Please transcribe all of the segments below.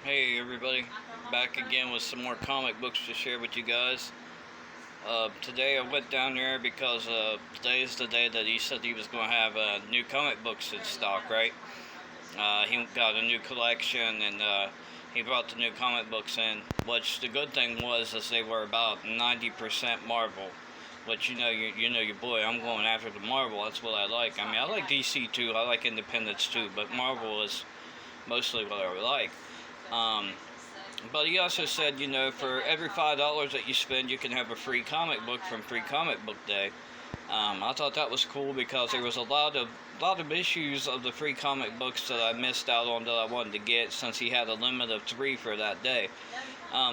Hey everybody, back again with some more comic books to share with you guys. Today I went down there because today is the day that he said he was going to have new comic books in stock, right? He got a new collection and he brought the new comic books in, which the good thing was is they were about 90% Marvel. Which you know your boy, I'm going after the Marvel, that's what I like. I mean, I like DC too, I like Independence too, but Marvel is mostly what I like. Um, but he also said, for every $5 that you spend, you can have a free comic book from Free Comic Book Day. I thought that was cool because there was a lot of issues of the free comic books that I missed out on that I wanted to get since he had a limit of 3 for that day.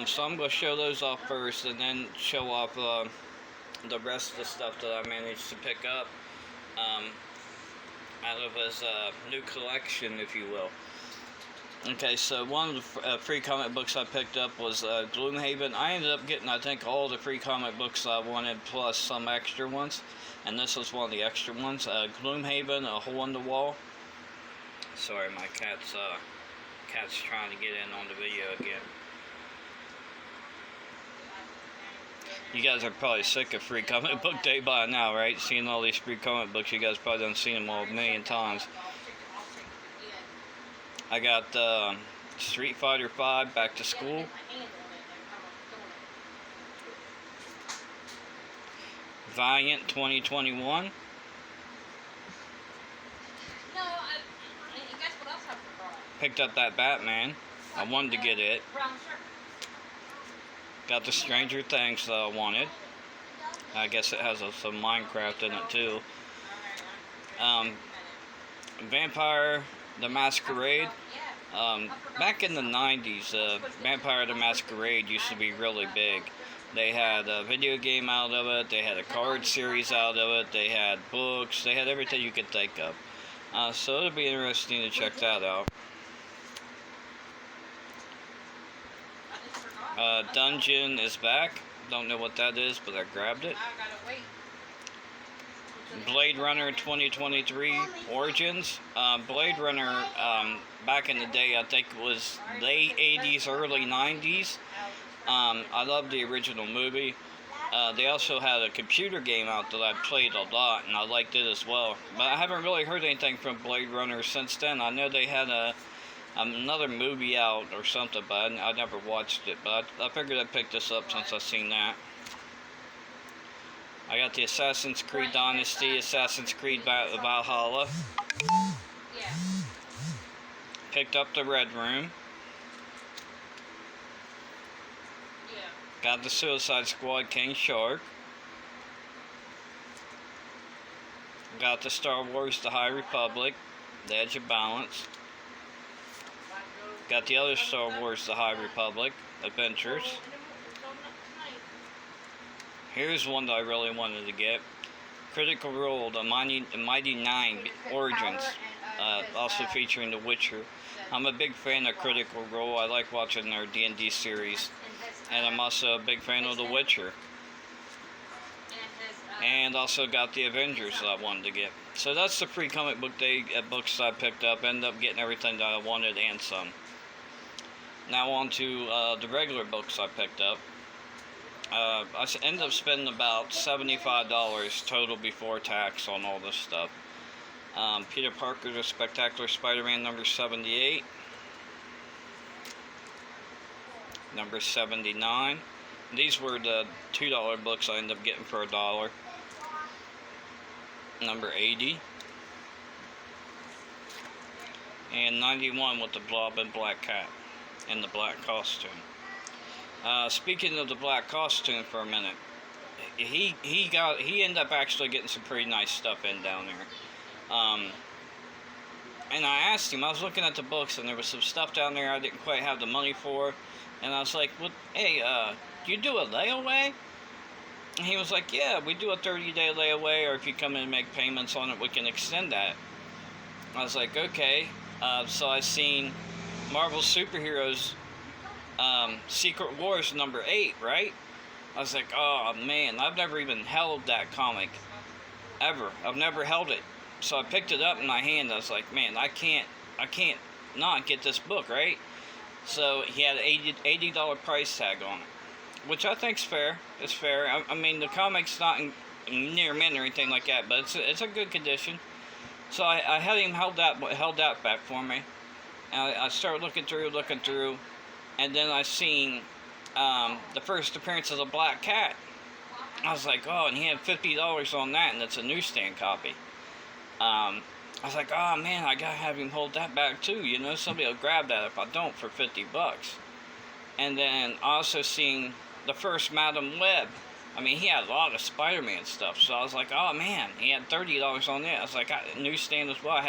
So I'm going to show those off first and then show off the rest of the stuff that I managed to pick up out of his new collection, if you will. Okay, so one of the free comic books I picked up was Gloomhaven. I ended up getting, I think, all the free comic books I wanted, plus some extra ones. And this was one of the extra ones. Gloomhaven, A Hole in the Wall. Sorry, my cat's trying to get in on the video again. You guys are probably sick of Free Comic Book Day by now, right? Seeing all these free comic books, you guys probably done seen them all a million times. I got Street Fighter V Back to School. Valiant 2021. Picked up that Batman. I wanted to get it. Got the Stranger Things that I wanted. I guess it has some Minecraft in it too. Vampire the Masquerade. Back in the 90s, Vampire the Masquerade used to be really big. They had a video game out of it, they had a card series out of it, they had books, they had everything you could think of. So it'll be interesting to check that out. Dungeon is back. Don't know what that is, but I grabbed it. Blade Runner 2023 Origins. Blade Runner, back in the day, I think it was late 80s, early 90s. I love the original movie. They also had a computer game out that I played a lot, and I liked it as well. But I haven't really heard anything from Blade Runner since then. I know they had another movie out or something, but I never watched it. But I figured I'd pick this up since I've seen that. I got the Assassin's Creed Dynasty, Assassin's Creed Valhalla. Picked up the Red Room. Got the Suicide Squad King Shark. Got the Star Wars The High Republic, The Edge of Balance. Got the other Star Wars The High Republic, Adventures. Here's one that I really wanted to get. Critical Role, The Mighty Nine Origins, also featuring The Witcher. I'm a big fan of Critical Role. I like watching their D&D series. And I'm also a big fan of The Witcher. And also got the Avengers that I wanted to get. So that's the Free Comic Book Day books I picked up. Ended up getting everything that I wanted and some. Now on to the regular books I picked up. I ended up spending about $75 total before tax on all this stuff. Peter Parker, The Spectacular Spiderman number 78. Number 79. These were the $2 books I ended up getting for $1. Number 80. And 91 with the Blob and Black Cat in the black costume. Speaking of the black costume for a minute, he ended up actually getting some pretty nice stuff in down there. And I asked him, I was looking at the books and there was some stuff down there I didn't quite have the money for. And I was like, well, hey, do you do a layaway? And he was like, yeah, we do a 30-day layaway, or if you come in and make payments on it, we can extend that. I was like, okay. So I seen Marvel Superheroes Secret Wars number 8, right? I was like, oh man, I've never even held that comic ever. I've never held it. So I picked it up in my hand. I was like, man, I can't not get this book, right? So he had an $80 price tag on it, which I think's fair. It's fair. I mean, the comic's not in near mint or anything like that, but it's a good condition. So I had him held that back for me. And I started looking through, and then I seen the first appearance of the Black Cat. I was like, oh, and he had $50 on that, and it's a newsstand copy. I was like, oh man, I gotta have him hold that back too. You know, somebody will grab that if I don't for $50. And then I also seen the first Madam Web. I mean, he had a lot of Spider-Man stuff, so I was like, oh man, he had $30 on it. I was like, newsstand as well.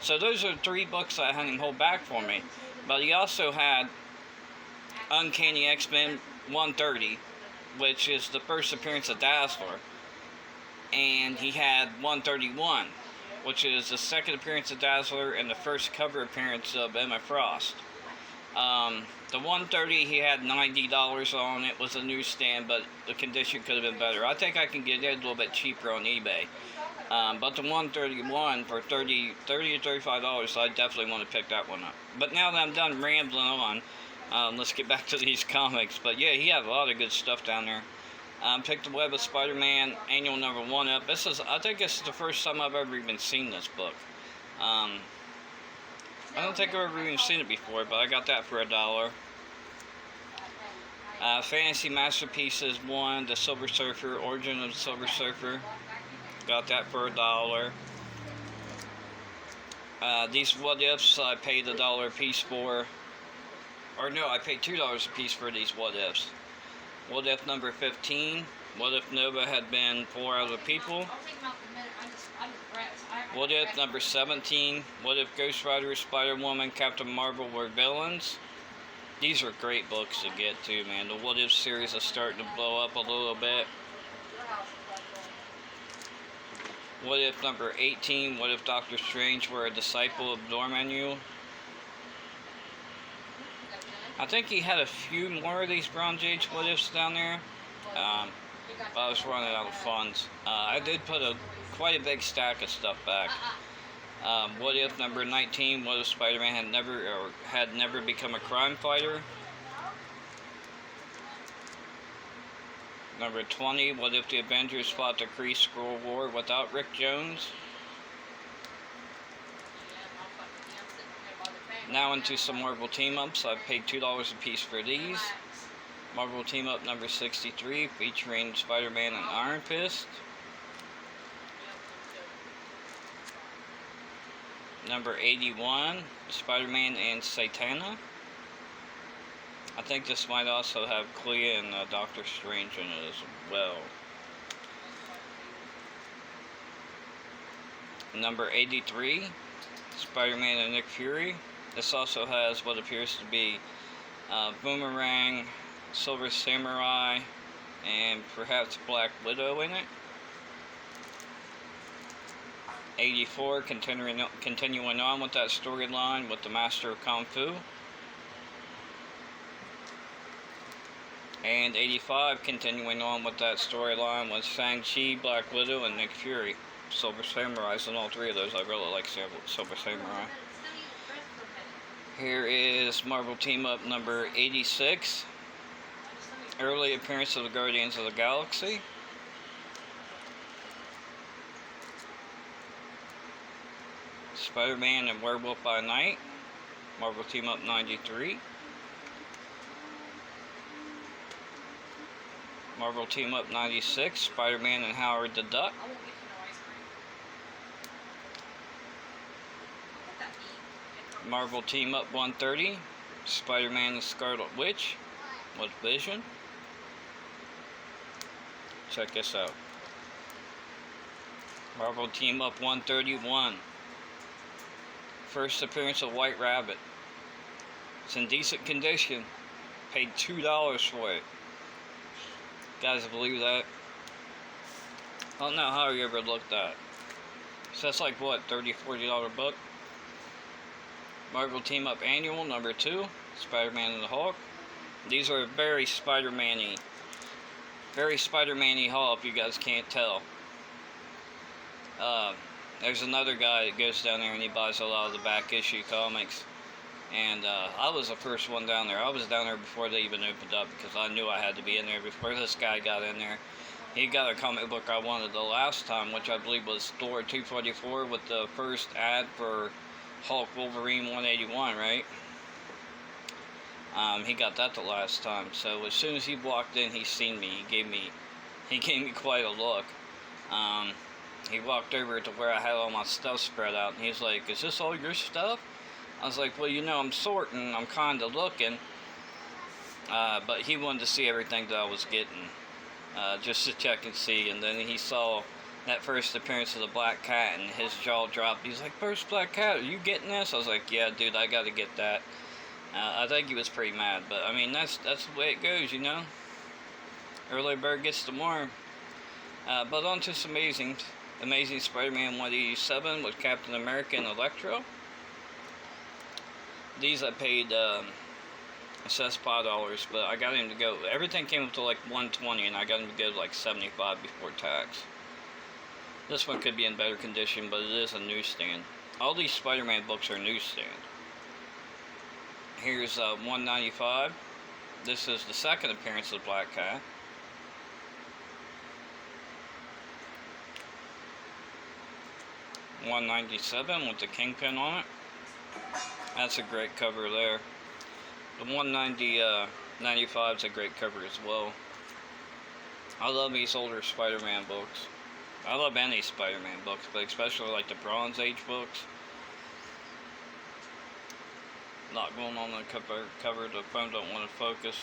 So those are 3 books I had him hold back for me. But he also had Uncanny X-Men 130, which is the first appearance of Dazzler. And he had 131, which is the second appearance of Dazzler and the first cover appearance of Emma Frost. The 130, he had $90 on it, was a newsstand, but the condition could have been better. I think I can get it a little bit cheaper on eBay. But the 131 for $30 to $35, I definitely want to pick that one up. But now that I'm done rambling on, let's get back to these comics. But yeah, he had a lot of good stuff down there. Picked the Web of Spider-Man, annual number 1 up. I think this is the first time I've ever even seen this book. I don't think I've ever even seen it before, but I got that for $1. Fantasy Masterpieces 1, The Silver Surfer, Origin of the Silver Surfer. Got that for $1. These What Ifs I paid $1 a piece for. Or no, I paid $2 a piece for these What Ifs. What If number 15. What if Nova had been 4 other people? What If number 17. What if Ghost Rider, Spider-Woman, Captain Marvel were villains? These are great books to get to, man. The What If series is starting to blow up a little bit. What If number 18. What if Doctor Strange were a disciple of Dormammu? I think he had a few more of these Bronze Age What Ifs down there. But I was running out of funds. I did put quite a big stack of stuff back. What If number 19. What if Spider-Man had never become a crime fighter? Number 20. What if the Avengers fought the Kree-Skrull War without Rick Jones? Now into some Marvel team-ups. I paid $2 a piece for these. Marvel team-up number 63, featuring Spider-Man and Iron Fist. Number 81, Spider-Man and Satana. I think this might also have Clea and Doctor Strange in it as well. Number 83, Spider-Man and Nick Fury. This also has what appears to be Boomerang, Silver Samurai, and perhaps Black Widow in it. 84, continuing on with that storyline with the Master of Kung Fu. And 85, continuing on with that storyline with Shang-Chi, Black Widow, and Nick Fury. Silver Samurais in all 3 of those. I really like Silver Samurai. Here is Marvel Team-Up number 86. Early appearance of the Guardians of the Galaxy. Spider-Man and Werewolf by Night. Marvel Team-Up 93. Marvel Team-Up 96. Spider-Man and Howard the Duck. Marvel Team-Up 130. Spider-Man and Scarlet Witch with Vision. Check this out. Marvel Team-Up 131. First appearance of White Rabbit. It's in decent condition. Paid $2 for it. Guys believe that? I don't know how you ever looked at. So that's like what, $30, $40 book? Marvel Team-Up Annual number 2. Spider-Man and the Hulk. These are very Spider-Man-y. Very Spider-Man-y Hulk, if you guys can't tell. There's another guy that goes down there and he buys a lot of the back issue comics. And I was the first one down there. I was down there before they even opened up because I knew I had to be in there before this guy got in there. He got a comic book I wanted the last time, which I believe was Thor 244 with the first ad for Hulk Wolverine 181, right? He got that the last time. So as soon as he walked in, he seen me. He gave me quite a look. He walked over to where I had all my stuff spread out, and he's like, "Is this all your stuff?" I was like, "Well, you know, I'm sorting. I'm kind of looking." But he wanted to see everything that I was getting, just to check and see. And then he saw that first appearance of the Black Cat, and his jaw dropped. He's like, "First Black Cat, are you getting this?" I was like, "Yeah, dude, I got to get that." I think he was pretty mad, but I mean, that's the way it goes, you know. Early bird gets the worm. But on to some Amazing Spider-Man 187 with Captain America and Electro. These I paid, it says $5, but I got him to go, everything came up to like $120, and I got him to go to like $75 before tax. This one could be in better condition, but it is a newsstand. All these Spider-Man books are newsstand. Here's $195. This is the second appearance of the Black Cat. $197 with the Kingpin on it. That's a great cover there. The $195 is a great cover as well. I love these older Spider-Man books. I love any Spider-Man books, but especially like the Bronze Age books. Not going on the cover. The phone don't want to focus.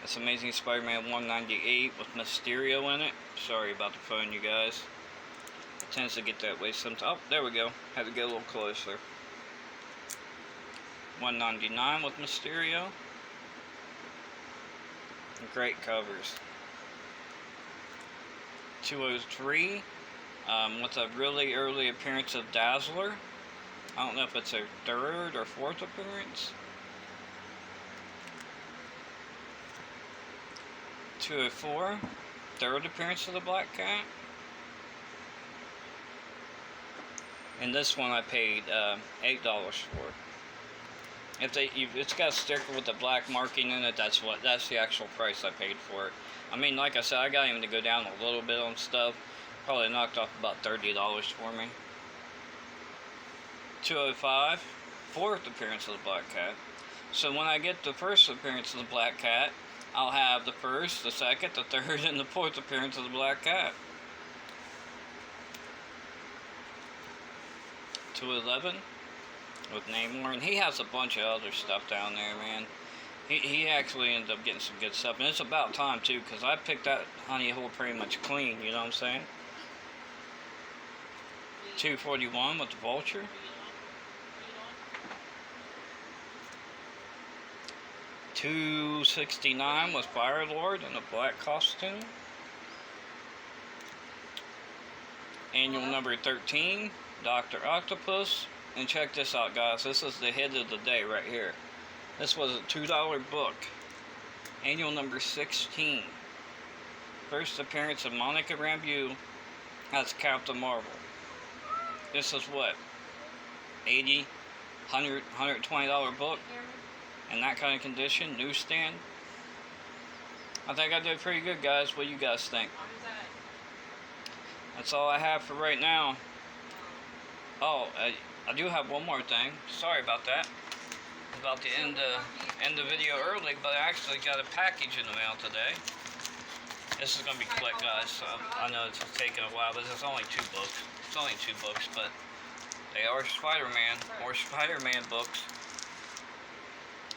It's Amazing Spider-Man 198 with Mysterio in it. Sorry about the phone, you guys. It tends to get that way sometimes. Oh, there we go. Had to get a little closer. 199 with Mysterio. Great covers. 203 with a really early appearance of Dazzler. I don't know if it's a third or fourth appearance. 204, third appearance of the Black Cat. And this one I paid $8 for. It's got a sticker with the black marking in it. That's the actual price I paid for it. I mean, like I said, I got him to go down a little bit on stuff. Probably knocked off about $30 for me. 205, fourth appearance of the Black Cat. So when I get the first appearance of the Black Cat, I'll have the first, the second, the third, and the fourth appearance of the Black Cat. 211 with Namor, and he has a bunch of other stuff down there, man. He actually ended up getting some good stuff, and it's about time too, because I picked that honey hole pretty much clean, you know what I'm saying? 241 with the Vulture. 269 with Firelord in a black costume. Annual number 13, Dr. Octopus. And check this out, guys. This is the hit of the day right here. This was a $2 book. Annual number 16. First appearance of Monica Rambeau as Captain Marvel. This is what? $80, $100, $120 book? In that kind of condition, newsstand. I think I did pretty good, guys. What do you guys think? That's all I have for right now. Oh, I do have one more thing. Sorry about that. About to end the video early, but I actually got a package in the mail today. This is gonna be quick, guys. So I know it's taking a while, but it's only 2 books. It's only 2 books, but they are Spider-Man books.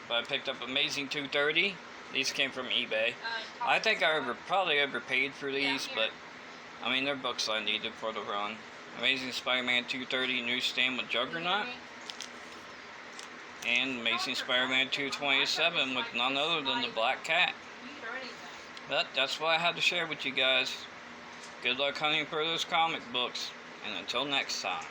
But I picked up Amazing 230. These came from eBay. I think I probably overpaid for these, but I mean, they're books I needed for the run. Amazing Spider-Man 230 newsstand with Juggernaut. And Amazing Spider-Man 227 with none other than the Black Cat. But that's what I had to share with you guys. Good luck hunting for those comic books. And until next time.